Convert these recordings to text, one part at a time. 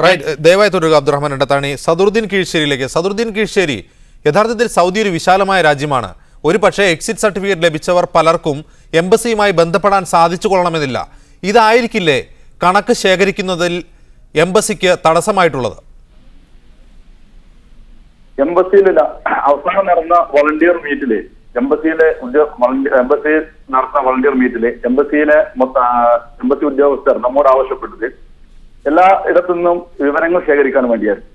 Right, ദയവായി തുടരുക അബ്ദുറഹ്മാൻ രണ്ടത്താണി. സദറുദ്ദീൻ കീഴ്ശ്ശേരിയിലേക്ക്. സദറുദ്ദീൻ കീഴ്ശ്ശേരി, യഥാർത്ഥത്തിൽ സൗദി ഒരു വിശാലമായ രാജ്യമാണ്. ഒരു പക്ഷേ എക്സിറ്റ് സർട്ടിഫിക്കറ്റ് ലഭിച്ചവർ പലർക്കും എംബസിയുമായി ബന്ധപ്പെടാൻ സാധിച്ചു കൊള്ളണമെന്നില്ല. ഇതായിരിക്കില്ലേ കണക്ക് ശേഖരിക്കുന്നതിൽ എംബസിക്ക് തടസ്സമായിട്ടുള്ളത്? എംബസിയിലെ അവസാനം നടന്ന വോളണ്ടിയർ മീറ്റില് എംബസി നടന്ന വോളണ്ടിയർ മീറ്റില് എംബസി ഉദ്യോഗസ്ഥർ നമ്മോട് ആവശ്യപ്പെട്ടത് എല്ലാ ഇടത്തു നിന്നും വിവരങ്ങൾ ശേഖരിക്കാൻ വേണ്ടിയായിരുന്നു.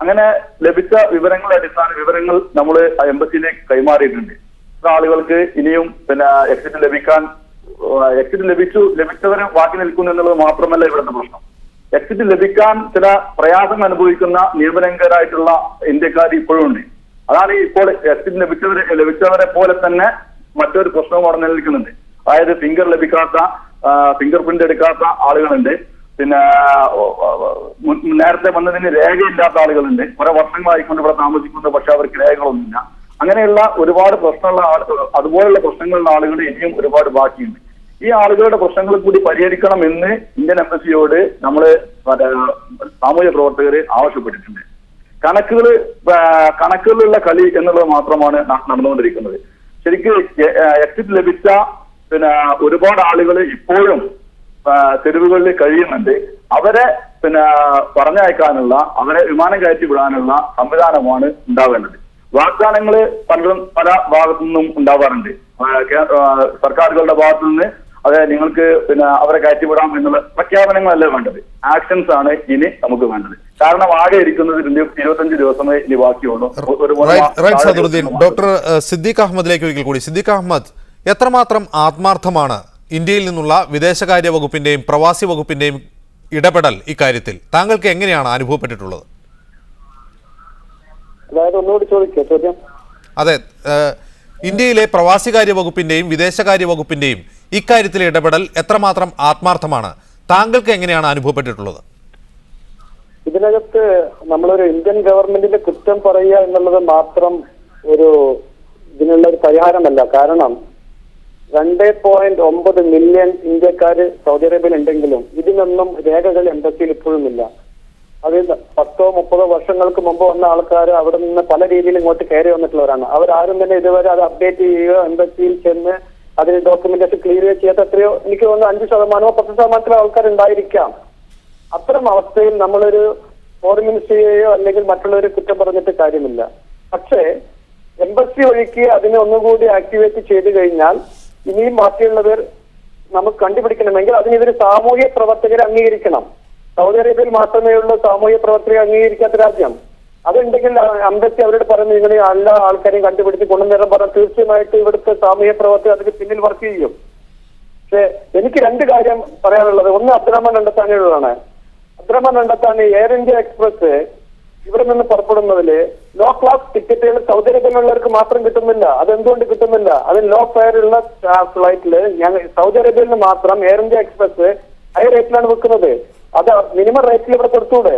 അങ്ങനെ ലഭിച്ച അടിസ്ഥാന വിവരങ്ങൾ നമ്മൾ എംബസിയിലേക്ക് കൈമാറിയിട്ടുണ്ട്. ആളുകൾക്ക് ഇനിയും എക്സിറ്റ് ലഭിച്ചവരെ ബാക്കി നിൽക്കുന്നു എന്നുള്ളത് മാത്രമല്ല ഇവിടുത്തെ പ്രശ്നം. എക്സിറ്റ് ലഭിക്കാൻ ചില പ്രയാസം അനുഭവിക്കുന്ന നിയമലംഘകരായിട്ടുള്ള ഇന്ത്യക്കാർ ഇപ്പോഴും ഉണ്ട്. അതാണ് ഇപ്പോൾ എക്സിറ്റ് ലഭിച്ചവരെ പോലെ തന്നെ മറ്റൊരു പ്രശ്നവും അവിടെ നിലനിൽക്കുന്നുണ്ട്. അതായത് ഫിംഗർ പ്രിന്റ് എടുക്കാത്ത ആളുകളുണ്ട്. പിന്നെ നേരത്തെ വന്നതിന് രേഖയില്ലാത്ത ആളുകളുണ്ട്. കുറെ വർഷങ്ങളായിക്കൊണ്ട് ഇവിടെ താമസിക്കുന്നത്, പക്ഷെ അവർക്ക് രേഖകളൊന്നുമില്ല. അങ്ങനെയുള്ള ഒരുപാട് അതുപോലുള്ള പ്രശ്നങ്ങളുള്ള ആളുകൾ ഇനിയും ഒരുപാട് ബാക്കിയുണ്ട്. ഈ ആളുകളുടെ പ്രശ്നങ്ങൾ കൂടി പരിഹരിക്കണം എന്ന് ഇന്ത്യൻ എംബസിയോട് നമ്മള് സാമൂഹ്യ പ്രവർത്തകർ ആവശ്യപ്പെട്ടിട്ടുണ്ട്. കണക്കുകളിലുള്ള കളി എന്നുള്ളത് മാത്രമാണ് നടന്നുകൊണ്ടിരിക്കുന്നത്. ശരിക്കും എക്സിറ്റ് ലഭിച്ച ഒരുപാട് ആളുകൾ ഇപ്പോഴും തെരുവുകളിൽ കഴിയുന്നുണ്ട്. അവരെ പറഞ്ഞയക്കാനുള്ള, അവരെ വിമാനം കയറ്റി വിടാനുള്ള സംവിധാനമാണ് ഉണ്ടാവേണ്ടത്. വാഗ്ദാനങ്ങൾ പലരും പല ഭാഗത്തു നിന്നും ഉണ്ടാവാറുണ്ട്. സർക്കാരുകളുടെ ഭാഗത്തു നിന്ന് അതെ നിങ്ങൾക്ക് അവരെ കയറ്റിവിടാം എന്നുള്ള പ്രഖ്യാപനങ്ങളല്ല വേണ്ടത്, ആക്ഷൻസ് ആണ് ഇനി നമുക്ക് വേണ്ടത്. കാരണം ആകെ ഇരിക്കുന്നത് 25 ദിവസമേ ഇനി ബാക്കിയുള്ളൂ. ഡോക്ടർ സിദ്ദീഖ് അഹമ്മദിലേക്ക് ഒരിക്കൽ കൂടി. സിദ്ദീഖ് അഹമ്മദ്, എത്രമാത്രം ആത്മാർത്ഥമാണ് ഇന്ത്യയിൽ നിന്നുള്ള വിദേശകാര്യ വകുപ്പിന്റെയും പ്രവാസി വകുപ്പിന്റെയും ഇടപെടൽ ഇക്കാര്യത്തിൽ? താങ്കൾക്ക് എങ്ങനെയാണ് അനുഭവപ്പെട്ടിട്ടുള്ളത്? അതെ, ഇന്ത്യയിലെ പ്രവാസികാര്യ വകുപ്പിന്റെയും വിദേശകാര്യ വകുപ്പിന്റെയും ഇക്കാര്യത്തിലെ ഇടപെടൽ എത്രമാത്രം ആത്മാർത്ഥമാണ്? താങ്കൾക്ക് എങ്ങനെയാണ് അനുഭവപ്പെട്ടിട്ടുള്ളത്? ഇതിനകത്ത് നമ്മളൊരു ഇന്ത്യൻ ഗവൺമെന്റിന്റെ കുറ്റം പറയുക എന്നുള്ളത് മാത്രം ഇതിനുള്ള ഒരു പരിഹാരമല്ല. കാരണം 2.9 മില്യൺ ഇന്ത്യക്കാര് സൗദി അറേബ്യയിൽ ഉണ്ടെങ്കിലും ഇതിനൊന്നും രേഖകൾ എംബസിയിൽ ഇപ്പോഴും ഇല്ല. അത് 10-30 വർഷങ്ങൾക്ക് മുമ്പ് വന്ന ആൾക്കാർ അവിടെ നിന്ന് പല രീതിയിൽ ഇങ്ങോട്ട് കയറി വന്നിട്ടുള്ളവരാണ്. അവരാരും തന്നെ ഇതുവരെ അത് അപ്ഡേറ്റ് ചെയ്യുകയോ എംബസിയിൽ ചെന്ന് അതിന് ഡോക്യുമെന്റേഷൻ ക്ലിയർ ചെയ്യാത്ത എത്രയോ, എനിക്ക് തോന്നുന്നു 5%-10% 10% ആൾക്കാരുണ്ടായിരിക്കാം. അത്തരം അവസ്ഥയിൽ നമ്മളൊരു ഫോറിൻ മിനിസ്ട്രിയെയോ അല്ലെങ്കിൽ മറ്റുള്ളവരെ കുറ്റം പറഞ്ഞിട്ട് കാര്യമില്ല. പക്ഷേ എംബസി വഴിക്ക് അതിനെ ഒന്നുകൂടി ആക്ടിവേറ്റ് ചെയ്തു കഴിഞ്ഞാൽ ഇനിയും ബാക്കിയുള്ളവർ നമുക്ക് കണ്ടുപിടിക്കണമെങ്കിൽ അതിനിതൊരു സാമൂഹ്യ പ്രവർത്തകരെ അംഗീകരിക്കണം. സൗദി അറേബ്യയിൽ മാത്രമേ ഉള്ളൂ സാമൂഹ്യ പ്രവർത്തകരെ അംഗീകരിക്കാത്ത രാജ്യം. അതുണ്ടെങ്കിൽ എംബസി അവരോട് പറയുന്നത് നിങ്ങൾ എല്ലാ ആൾക്കാരെയും കണ്ടുപിടിച്ച് കൊണ്ടുവന്നേരം പറഞ്ഞാൽ തീർച്ചയായിട്ടും ഇവിടുത്തെ സാമൂഹ്യ പ്രവർത്തകർ അതിന് പിന്നിൽ വർക്ക് ചെയ്യും. പക്ഷെ എനിക്ക് 2 കാര്യം പറയാനുള്ളത്. ഒന്ന്, അബ്ദുറഹ്മാൻ രണ്ടത്താണിയുള്ളതാണ്. Abdurahman Randathani air India express ഇവിടെ നിന്ന് പുറപ്പെടുന്നതില് ലോ ക്ലാസ് ടിക്കറ്റുകൾ സൗദി അറേബ്യയിലുള്ളവർക്ക് മാത്രം കിട്ടുന്നില്ല. അതെന്തുകൊണ്ട് കിട്ടുന്നില്ല? അത് ലോ ഫെയറുള്ള ഫ്ലൈറ്റില് സൗദി അറേബ്യയിൽ നിന്ന് മാത്രം എയർ ഇന്ത്യ എക്സ്പ്രസ് ഹൈ റേറ്റിലാണ് വെക്കുന്നത്. അത് മിനിമം റേറ്റിൽ ഇവിടെ കൊടുത്തൂടെ?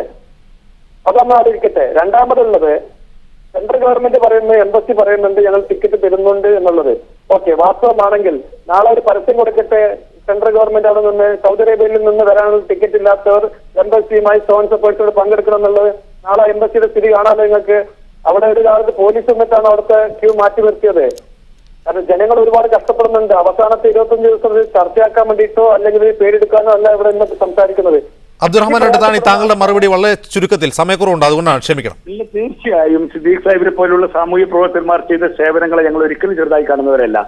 അതൊന്നും ആലോചിക്കട്ടെ. രണ്ടാമതുള്ളത്, സെൻട്രൽ ഗവൺമെന്റ് പറയുന്നത്, എംബസി പറയുന്നുണ്ട് ഞങ്ങൾ ടിക്കറ്റ് തരുന്നുണ്ട് എന്നുള്ളത്. ഓക്കെ, വാസ്തവമാണെങ്കിൽ നാളെ ഒരു പരസ്യം കൊടുക്കട്ടെ. സെൻട്രൽ ഗവൺമെന്റ് അവിടെ നിന്ന് സൗദി അറേബ്യയിൽ നിന്ന് വരാനുള്ള ടിക്കറ്റ് ഇല്ലാത്തവർ എംബസിയുമായി സപ്പോർട്ടോട് പങ്കെടുക്കണം എന്നുള്ളത്. നാളെ എംബസിയുടെ സ്ഥിതി കാണാതെ നിങ്ങൾക്ക്. അവിടെ ഒരു കാലത്ത് പോലീസ് വന്നിട്ടാണ് അവിടുത്തെ ക്യൂ മാറ്റി നിർത്തിയത്. കാരണം ജനങ്ങൾ ഒരുപാട് കഷ്ടപ്പെടുന്നുണ്ട്. അവസാനത്തെ 25 ദിവസം ചർച്ചയാക്കാൻ വേണ്ടിയിട്ടോ അല്ലെങ്കിൽ പേരെടുക്കാനോ അല്ല ഇവിടെ നിന്ന് സംസാരിക്കുന്നത്. അബ്ദുറഹ്മാൻ രണ്ടത്താണി, താങ്കളുടെ മറുപടി വളരെ ചുരുക്കത്തിൽ, സമയക്കുറവുണ്ട്, അതുകൊണ്ടാണ്, ക്ഷമിക്കണം. ഇല്ല, തീർച്ചയായും സിദ്ദീഖ് സാഹിബിനെ പോലുള്ള സാമൂഹ്യ പ്രവർത്തകന്മാർ ചെയ്ത സേവനങ്ങളെ ഞങ്ങൾ ഒരിക്കലും ചെറുതായി കാണുന്നവരല്ല.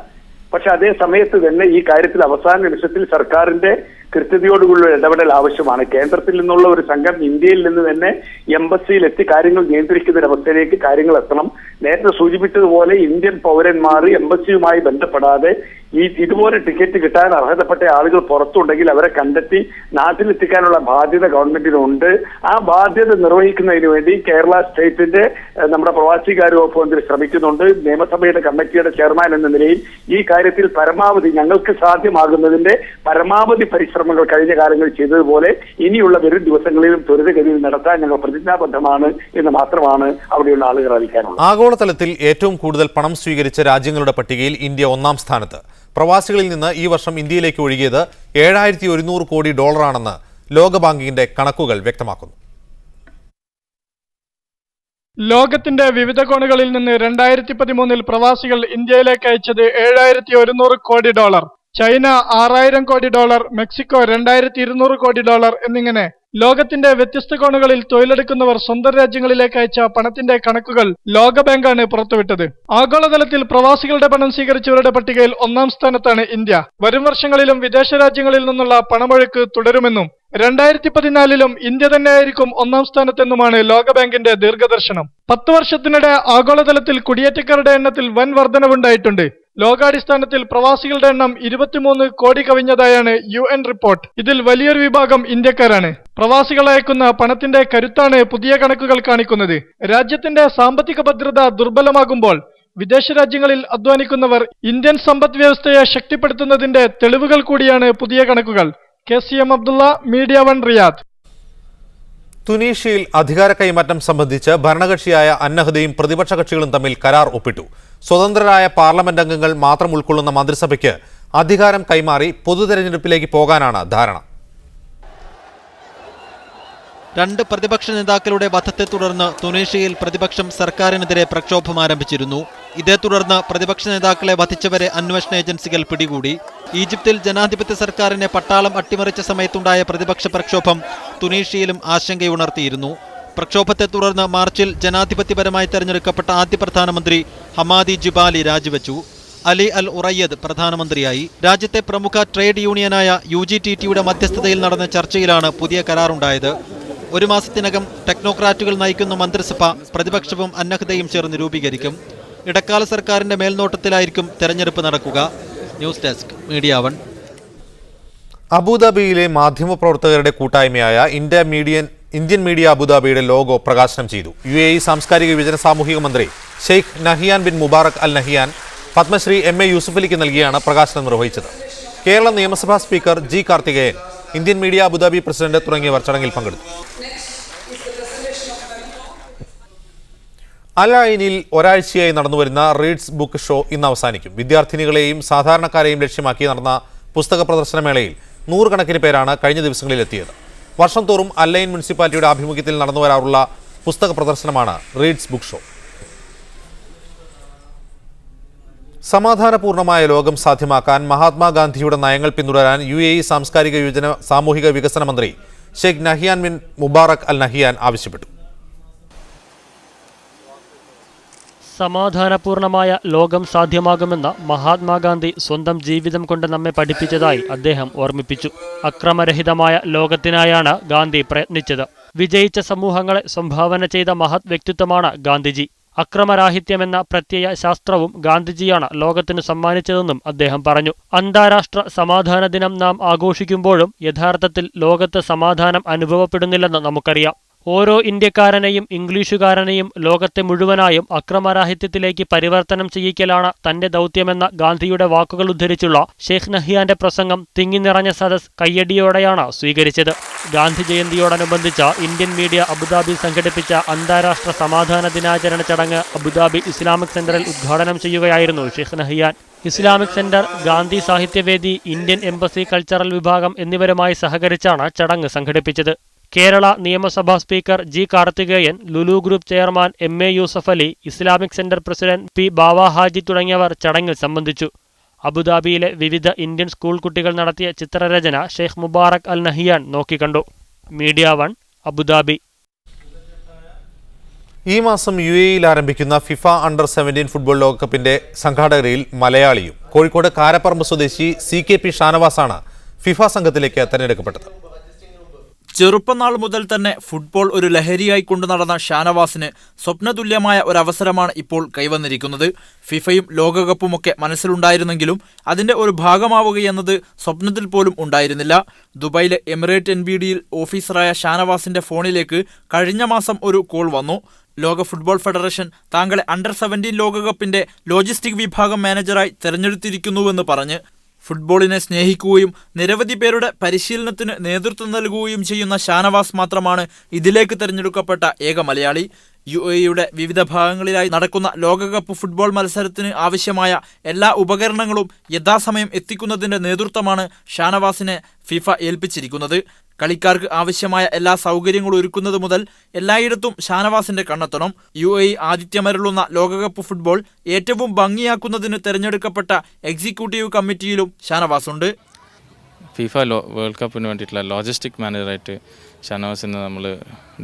പക്ഷെ അതേ സമയത്ത് തന്നെ ഈ കാര്യത്തിൽ അവസാന നിമിഷത്തിൽ സർക്കാരിന്റെ കൃത്യതയോടുള്ള ഇടപെടൽ ആവശ്യമാണ്. കേന്ദ്രത്തിൽ നിന്നുള്ള ഒരു സംഘം ഇന്ത്യയിൽ നിന്ന് തന്നെ എംബസിയിൽ എത്തി കാര്യങ്ങൾ നിയന്ത്രിക്കുന്ന ഒരു അവസ്ഥയിലേക്ക് കാര്യങ്ങൾ എത്തണം. നേരത്തെ സൂചിപ്പിച്ചതുപോലെ ഇന്ത്യൻ പൗരന്മാർ എംബസിയുമായി ബന്ധപ്പെടാതെ ഇതുപോലെ ടിക്കറ്റ് കിട്ടാൻ അർഹതപ്പെട്ട ആളുകൾ പുറത്തുണ്ടെങ്കിൽ അവരെ കണ്ടെത്തി നാട്ടിലെത്തിക്കാനുള്ള ബാധ്യത ഗവൺമെന്റിനുണ്ട്. ആ ബാധ്യത നിർവഹിക്കുന്നതിന് വേണ്ടി കേരള സ്റ്റേറ്റിന്റെ നമ്മുടെ പ്രവാസികാര്യ വകുപ്പ് മന്ത്രി ശ്രമിക്കുന്നുണ്ട്. നിയമസഭയുടെ കമ്മിറ്റിയുടെ ചെയർമാൻ എന്ന നിലയിൽ ഈ കാര്യത്തിൽ പരമാവധി ഞങ്ങൾക്ക് സാധ്യമാകുന്നതിന്റെ പരമാവധി പരിശ്രമങ്ങൾ കഴിഞ്ഞ കാലങ്ങളിൽ ചെയ്തതുപോലെ ഇനിയുള്ള വരും ദിവസങ്ങളിലും ത്വരിതഗതിയിൽ നടത്താൻ ഞങ്ങൾ പ്രതിജ്ഞാബദ്ധമാണ് എന്ന് മാത്രമാണ് അവിടെയുള്ള ആളുകൾ അറിയിക്കാനുള്ളത്. ആഗോളതലത്തിൽ ഏറ്റവും കൂടുതൽ പണം സ്വീകരിച്ച രാജ്യങ്ങളുടെ പട്ടികയിൽ ഇന്ത്യ 1ാം സ്ഥാനത്ത്. പ്രവാസികളിൽ നിന്ന് ഈ വർഷം ഇന്ത്യയിലേക്ക് ഒഴുകിയത് $7,100 കോടി ലോകബാങ്കിന്റെ കണക്കുകൾ വ്യക്തമാക്കുന്നു. ലോകത്തിന്റെ വിവിധ കോണുകളിൽ നിന്ന് 2013 പ്രവാസികൾ ഇന്ത്യയിലേക്ക് അയച്ചത് $7,100 കോടി. ചൈന $6,000 കോടി, മെക്സിക്കോ $2,200 കോടി എന്നിങ്ങനെ ലോകത്തിന്റെ വ്യത്യസ്ത കോണുകളിൽ തൊഴിലെടുക്കുന്നവർ സ്വന്തം രാജ്യങ്ങളിലേക്ക് അയച്ച പണത്തിന്റെ കണക്കുകൾ ലോകബാങ്കാണ് പുറത്തുവിട്ടത്. ആഗോളതലത്തിൽ പ്രവാസികളുടെ പണം സ്വീകരിച്ചവരുടെ പട്ടികയിൽ 1-ാം സ്ഥാനത്താണ് ഇന്ത്യ. വരും വർഷങ്ങളിലും വിദേശ രാജ്യങ്ങളിൽ നിന്നുള്ള പണമൊഴുക്ക് തുടരുമെന്നും 2014 ഇന്ത്യ തന്നെയായിരിക്കും 1-ാം സ്ഥാനത്തെന്നുമാണ് ലോകബാങ്കിന്റെ ദീർഘദർശനം. 10 വർഷത്തിനിടെ ആഗോളതലത്തിൽ കുടിയേറ്റക്കാരുടെ എണ്ണത്തിൽ വൻ വർധനവുണ്ടായിട്ടുണ്ട്. ലോകാടിസ്ഥാനത്തിൽ പ്രവാസികളുടെ എണ്ണം 23 കോടി കവിഞ്ഞതായാണ് UN റിപ്പോർട്ട്. ഇതിൽ വലിയൊരു വിഭാഗം ഇന്ത്യക്കാരാണ്. പ്രവാസികൾ അയക്കുന്ന പണത്തിന്റെ കരുത്താണ് പുതിയ കണക്കുകൾ കാണിക്കുന്നത്. രാജ്യത്തിന്റെ സാമ്പത്തിക ഭദ്രത ദുർബലമാകുമ്പോൾ വിദേശ രാജ്യങ്ങളിൽ അധ്വാനിക്കുന്നവർ ഇന്ത്യൻ സമ്പദ് വ്യവസ്ഥയെ ശക്തിപ്പെടുത്തുന്നതിന്റെ തെളിവുകൾ കൂടിയാണ് പുതിയ കണക്കുകൾ. KCM Abdulla, media 1 Riyadh. തുനീഷ്യയിൽ അധികാര കൈമാറ്റം സംബന്ധിച്ച് ഭരണകക്ഷിയായ അന്നഹദയും പ്രതിപക്ഷ കക്ഷികളും തമ്മിൽ കരാർ ഒപ്പിട്ടു. സ്വതന്ത്രരായ പാർലമെന്റ് അംഗങ്ങൾ മാത്രം ഉൾക്കൊള്ളുന്ന മന്ത്രിസഭയ്ക്ക് അധികാരം കൈമാറി പൊതുതെരഞ്ഞെടുപ്പിലേക്ക് പോകാനാണ് ധാരണ. 2 പ്രതിപക്ഷ നേതാക്കളുടെ വധത്തെ തുടർന്ന് തുനീഷ്യയിൽ പ്രതിപക്ഷം സർക്കാരിനെതിരെ പ്രക്ഷോഭം ആരംഭിച്ചിരുന്നു. ഇതേ തുടർന്ന് പ്രതിപക്ഷ നേതാക്കളെ വധിച്ചവരെ അന്വേഷണ ഏജൻസികൾ പിടികൂടി. ഈജിപ്തിൽ ജനാധിപത്യ സർക്കാരിനെ പട്ടാളം അട്ടിമറിച്ച സമയത്തുണ്ടായ പ്രതിപക്ഷ പ്രക്ഷോഭം തുനീഷ്യയിലും ആശങ്കയുണർത്തിയിരുന്നു. പ്രക്ഷോഭത്തെ തുടർന്ന് മാർച്ചിൽ ജനാധിപത്യപരമായി തെരഞ്ഞെടുക്കപ്പെട്ട ആദ്യ പ്രധാനമന്ത്രി ഹമാദി ജിബാലി രാജിവെച്ചു. അലി അൽ ഉറയ്യദ് പ്രധാനമന്ത്രിയായി. രാജ്യത്തെ പ്രമുഖ ട്രേഡ് യൂണിയനായ UGTTയുടെ മധ്യസ്ഥതയിൽ നടന്ന ചർച്ചയിലാണ് പുതിയ കരാറുണ്ടായത്. 1 മാസത്തിനകം ടെക്നോക്രാറ്റുകൾ നയിക്കുന്ന മന്ത്രിസഭ പ്രതിപക്ഷവും അന്നഹദയും ചേർന്ന് രൂപീകരിക്കും. ഇടക്കാല സർക്കാരിന്റെ മേൽനോട്ടത്തിലായിരിക്കും തെരഞ്ഞെടുപ്പ് നടക്കുക. News desk, media 1. അബുദാബിയിലെ മാധ്യമപ്രവർത്തകരുടെ കൂട്ടായ്മയായ ഇന്ത്യൻ മീഡിയ അബുദാബിയുടെ ലോഗോ പ്രകാശനം ചെയ്തു. UAE സാംസ്കാരിക വികസന സാമൂഹിക മന്ത്രി ഷെയ്ഖ് നഹിയാൻ ബിൻ മുബാറക് അൽ നഹിയാൻ പത്മശ്രീ MA യൂസുഫലിക്ക് നൽകിയാണ് പ്രകാശനം നിർവഹിച്ചത്. കേരള നിയമസഭാ speaker G Karthikeyan, Indian media Abu Dhabi president തുടങ്ങിയവർ ചടങ്ങിൽ പങ്കെടുത്തു. അൽ ഐനിൽ ഒരാഴ്ചയായി നടന്നുവരുന്ന റീഡ്സ് ബുക്ക് ഷോ ഇന്ന് അവസാനിക്കും. വിദ്യാർത്ഥിനികളെയും സാധാരണക്കാരെയും ലക്ഷ്യമാക്കി നടന്ന പുസ്തക പ്രദർശനമേളയിൽ 100 കണക്കിന് പേരാണ് കഴിഞ്ഞ ദിവസങ്ങളിൽ എത്തിയത്. വർഷം തോറും അൽ ഐൻ മുനിസിപ്പാലിറ്റിയുടെ ആഭിമുഖ്യത്തിൽ നടന്നു വരാറുള്ള പുസ്തക പ്രദർശനമാണ് റീഡ്സ് ബുക്ക് ഷോ. സമാധാനപൂർണമായ ലോകം സാധ്യമാക്കാൻ മഹാത്മാഗാന്ധിയുടെ നയങ്ങൾ പിന്തുടരാൻ UAE സാമൂഹിക വികസന മന്ത്രി Sheikh Nahyan bin Mubarak Al Nahyan ആവശ്യപ്പെട്ടു. സമാധാനപൂർണമായ ലോകം സാധ്യമാകുമെന്ന് മഹാത്മാഗാന്ധി സ്വന്തം ജീവിതം കൊണ്ട് നമ്മെ പഠിപ്പിച്ചതായി അദ്ദേഹം ഓർമ്മിപ്പിച്ചു. അക്രമരഹിതമായ ലോകത്തിനായാണ് ഗാന്ധി പ്രയത്നിച്ചത്. വിജയിച്ച സമൂഹങ്ങളെ സംഭാവന ചെയ്ത മഹത് വ്യക്തിത്വമാണ് ഗാന്ധിജി. അക്രമരാഹിത്യമെന്ന പ്രത്യയ ശാസ്ത്രവും ഗാന്ധിജിയാണ് ലോകത്തിന് സമ്മാനിച്ചതെന്നും അദ്ദേഹം പറഞ്ഞു. അന്താരാഷ്ട്ര സമാധാന ദിനം നാം ആഘോഷിക്കുമ്പോഴും യഥാർത്ഥത്തിൽ ലോകത്ത് സമാധാനം അനുഭവപ്പെടുന്നില്ലെന്ന് നമുക്കറിയാം. ഓരോ ഇന്ത്യക്കാരനെയും ഇംഗ്ലീഷുകാരനെയും ലോകത്തെ മുഴുവനായും അക്രമരാഹിത്യത്തിലേക്ക് പരിവർത്തനം ചെയ്യിക്കലാണ് തന്റെ ദൗത്യമെന്ന ഗാന്ധിയുടെ വാക്കുകൾ ഉദ്ധരിച്ചുള്ള ഷെയ്ഖ് നഹിയാന്റെ പ്രസംഗം തിങ്ങി നിറഞ്ഞ സദസ് കയ്യടിയോടെയാണ് സ്വീകരിച്ചത്. ഗാന്ധി ജയന്തിയോടനുബന്ധിച്ച് ഇന്ത്യൻ മീഡിയ അബുദാബി സംഘടിപ്പിച്ച അന്താരാഷ്ട്ര സമാധാന ദിനാചരണ ചടങ്ങ് അബുദാബി ഇസ്ലാമിക് സെന്ററിൽ ഉദ്ഘാടനം ചെയ്യുകയായിരുന്നു Sheikh Nahyan. Islamic centre, Gandhi സാഹിത്യവേദി, ഇന്ത്യൻ എംബസി കൾച്ചറൽ വിഭാഗം എന്നിവരുമായി സഹകരിച്ചാണ് ചടങ്ങ് സംഘടിപ്പിച്ചത്. കേരള നിയമസഭാ speaker G Karthikeyan, Lulu group chairman MA Yusuffali, Islamic centre president P Bava Haji തുടങ്ങിയവർ ചടങ്ങിൽ സംബന്ധിച്ചു. അബുദാബിയിലെ വിവിധ ഇന്ത്യൻ സ്കൂൾ കുട്ടികൾ നടത്തിയ ചിത്രരചന ഷെയ്ഖ് മുബാറക് അൽ നഹിയാൻ നോക്കിക്കണ്ടു. Media 1, Abu Dhabi. ഈ മാസം UAEയിൽ ആരംഭിക്കുന്ന ഫിഫ അണ്ടർ-17 ഫുട്ബോൾ ലോകകപ്പിന്റെ സംഘാടകരിൽ മലയാളിയും കോഴിക്കോട് കാരപ്പറമ്പ് സ്വദേശി CKP ഷാനവാസാണ് ഫിഫ സംഘത്തിലേക്ക് തെരഞ്ഞെടുക്കപ്പെട്ടത്. ചെറുപ്പനാൾ മുതൽ തന്നെ ഫുട്ബോൾ ഒരു ലഹരിയായി കൊണ്ടു നടന്ന ഷാനവാസിന് സ്വപ്നതുല്യമായ ഒരവസരമാണ് ഇപ്പോൾ കൈവന്നിരിക്കുന്നത്. ഫിഫയും ലോകകപ്പുമൊക്കെ മനസ്സിലുണ്ടായിരുന്നെങ്കിലും അതിന്റെ ഒരു ഭാഗമാവുകയെന്നത് സ്വപ്നത്തിൽ പോലും ഉണ്ടായിരുന്നില്ല. ദുബായിലെ എമിറേറ്റ് NBDയിൽ ഓഫീസറായ ഷാനവാസിന്റെ ഫോണിലേക്ക് കഴിഞ്ഞ മാസം ഒരു കോൾ വന്നു. ലോക ഫുട്ബോൾ ഫെഡറേഷൻ താങ്കളെ അണ്ടർ-17 ലോകകപ്പിന്റെ ലോജിസ്റ്റിക് വിഭാഗം മാനേജറായി തെരഞ്ഞെടുത്തിരിക്കുന്നുവെന്ന് പറഞ്ഞ്. ഫുട്ബോളിനെ സ്നേഹിക്കുകയും നിരവധി പേരുടെ പരിശീലനത്തിന് നേതൃത്വം നൽകുകയും ചെയ്യുന്ന ഷാനവാസ് മാത്രമാണ് ഇതിലേക്ക് തെരഞ്ഞെടുക്കപ്പെട്ട ഏക മലയാളി. UAE-യുടെ വിവിധ ഭാഗങ്ങളിലായി നടക്കുന്ന ലോകകപ്പ് ഫുട്ബോൾ മത്സരത്തിന് ആവശ്യമായ എല്ലാ ഉപകരണങ്ങളും യഥാസമയം എത്തിക്കുന്നതിന്റെ നേതൃത്വമാണ് ഷാനവാസിനെ ഫിഫ ഏൽപ്പിച്ചിരിക്കുന്നത്. കളിക്കാർക്ക് ആവശ്യമായ എല്ലാ സൗകര്യങ്ങളും ഒരുക്കുന്നത് മുതൽ എല്ലായിടത്തും ഷാനവാസിന്റെ കണ്ണെത്തണം. UAE ആതിഥ്യമരുളുന്ന ലോകകപ്പ് ഫുട്ബോൾ ഏറ്റവും ഭംഗിയാക്കുന്നതിന് തെരഞ്ഞെടുക്കപ്പെട്ട എക്സിക്യൂട്ടീവ് കമ്മിറ്റിയിലും ഷാനവാസുണ്ട്. ഫിഫ വേൾഡ് കപ്പിന് വേണ്ടിയിട്ടുള്ള ലോജിസ്റ്റിക് മാനേജറായിട്ട് ഷാനവാസിനെ നമ്മൾ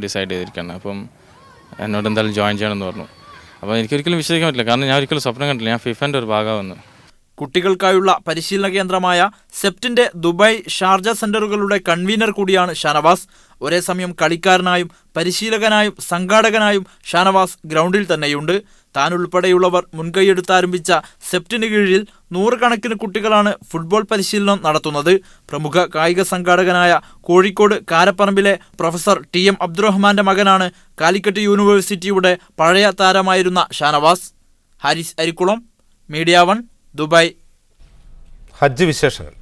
ഡിസൈഡ് ചെയ്തിരിക്കുകയാണ്. അപ്പം എന്നോട് എന്തായാലും ജോയിൻ ചെയ്യണമെന്ന് പറഞ്ഞു. അപ്പോൾ എനിക്കൊരിക്കലും വിശ്വസിക്കാൻ പറ്റില്ല, കാരണം ഞാൻ ഒരിക്കലും സ്വപ്നം കണ്ടില്ല ഞാൻ ഫിഫൻ്റെ ഒരു ഭാഗമാവുന്നു. കുട്ടികൾക്കായുള്ള പരിശീലന കേന്ദ്രമായ സെപ്റ്റിന്റെ ദുബായ്, ഷാർജ സെന്ററുകളുടെ കൺവീനർ കൂടിയാണ് ഷാനവാസ്. ഒരേ സമയം കളിക്കാരനായും പരിശീലകനായും സംഘാടകനായും ഷാനവാസ് ഗ്രൗണ്ടിൽ തന്നെയുണ്ട്. താൻ ഉൾപ്പെടെയുള്ളവർ മുൻകൈയെടുത്താരംഭിച്ച സെപ്റ്റിന് കീഴിൽ 100 കണക്കിന് കുട്ടികളാണ് ഫുട്ബോൾ പരിശീലനം നടത്തുന്നത്. പ്രമുഖ കായിക സംഘാടകനായ കോഴിക്കോട് കാരപ്പറമ്പിലെ പ്രൊഫസർ TM അബ്ദുറഹ്മാന്റെ മകനാണ് കാലിക്കറ്റ് യൂണിവേഴ്സിറ്റിയുടെ പഴയ താരമായിരുന്ന ഷാനവാസ്. Haris Arikkulam, media 1, Dubai. ഹജ്ജ് വിശേഷങ്ങൾ.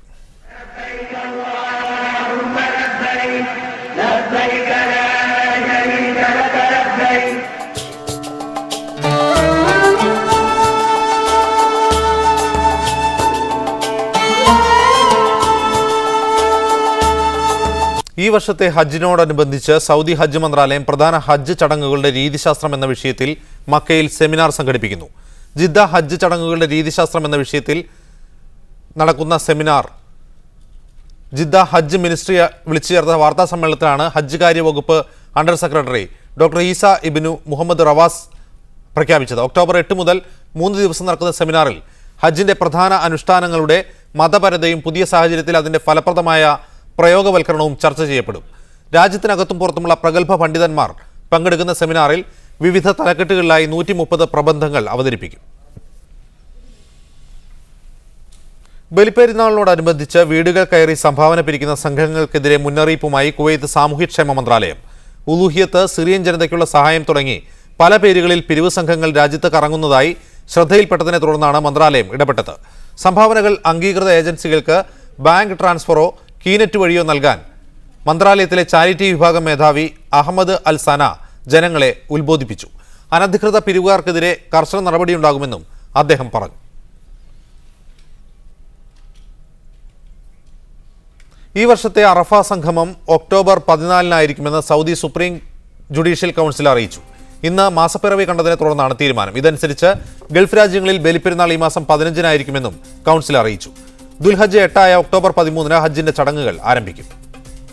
ഈ വർഷത്തെ ഹജ്ജിനോടനുബന്ധിച്ച് സൗദി ഹജ്ജ് മന്ത്രാലയം പ്രധാന ഹജ്ജ് ചടങ്ങുകളുടെ രീതിശാസ്ത്രം എന്ന വിഷയത്തിൽ മക്കയിൽ സെമിനാർ സംഘടിപ്പിക്കുന്നു. ജിദ്ദ ഹജ്ജ് ചടങ്ങുകളുടെ രീതിശാസ്ത്രം എന്ന വിഷയത്തിൽ നടക്കുന്ന സെമിനാർ ജിദ്ദ ഹജ്ജ് മിനിസ്ട്രി വിളിച്ചു ചേർത്ത വാർത്താ സമ്മേളനത്തിലാണ് ഹജ്ജ് കാര്യ വകുപ്പ് under secretary doctor Isa ibn Muhammad Rawas പ്രഖ്യാപിച്ചത്. ഒക്ടോബർ 8 മുതൽ 3 ദിവസം നടക്കുന്ന സെമിനാറിൽ ഹജ്ജിന്റെ പ്രധാന അനുഷ്ഠാനങ്ങളുടെ മതപരതയും പുതിയ സാഹചര്യത്തിൽ അതിന്റെ ഫലപ്രദമായ പ്രയോഗവൽക്കരണവും ചർച്ച ചെയ്യപ്പെടും. രാജ്യത്തിനകത്തും പുറത്തുമുള്ള പ്രഗത്ഭ പണ്ഡിതന്മാർ പങ്കെടുക്കുന്ന സെമിനാറിൽ വിവിധ തലക്കെട്ടുകളിലായി 130 പ്രബന്ധങ്ങൾ അവതരിപ്പിക്കും. ബലിപ്പെരുന്നാളിനോടനുബന്ധിച്ച് വീടുകൾ കയറി സംഭാവന പിരിക്കുന്ന സംഘങ്ങൾക്കെതിരെ മുന്നറിയിപ്പുമായി കുവൈത്ത് സാമൂഹ്യക്ഷേമ മന്ത്രാലയം. ഉലൂഹിയത്ത്, സിറിയൻ ജനതയ്ക്കുള്ള സഹായം തുടങ്ങി പല പേരുകളിൽ പിരിവ് സംഘങ്ങൾ രാജ്യത്ത് കറങ്ങുന്നതായി ശ്രദ്ധയിൽപ്പെട്ടതിനെ തുടർന്നാണ് മന്ത്രാലയം ഇടപെട്ടത്. സംഭാവനകൾ അംഗീകൃത ഏജൻസികൾക്ക് ബാങ്ക് ട്രാൻസ്ഫറോ കീനെറ്റ് വഴിയോ നൽകാൻ മന്ത്രാലയത്തിലെ ചാരിറ്റി വിഭാഗം മേധാവി അഹമ്മദ് അൽ സന ജനങ്ങളെ ഉത്ബോധിപ്പിച്ചു. അനധികൃത പിരിവുകാർക്കെതിരെ കർശന നടപടിയുണ്ടാകുമെന്നും അദ്ദേഹം പറഞ്ഞു. ഈ വർഷത്തെ അറഫ സംഗമം ഒക്ടോബർ 14-നായിരിക്കുമെന്ന് സൗദി സുപ്രീം ജുഡീഷ്യൽ കൗൺസിൽ അറിയിച്ചു. ഇന്ന് മാസപ്പിറവി കണ്ടതിനെ തുടർന്നാണ് തീരുമാനം. ഇതനുസരിച്ച് ഗൾഫ് രാജ്യങ്ങളിൽ ബലിപ്പെരുന്നാൾ ഈ മാസം 15-നായിരിക്കുമെന്നും കൗൺസിൽ അറിയിച്ചു. ദുൽഹജ്ജ് 8 ഒക്ടോബർ 13-ന് ഹജ്ജിന്റെ ചടങ്ങുകൾ ആരംഭിക്കും.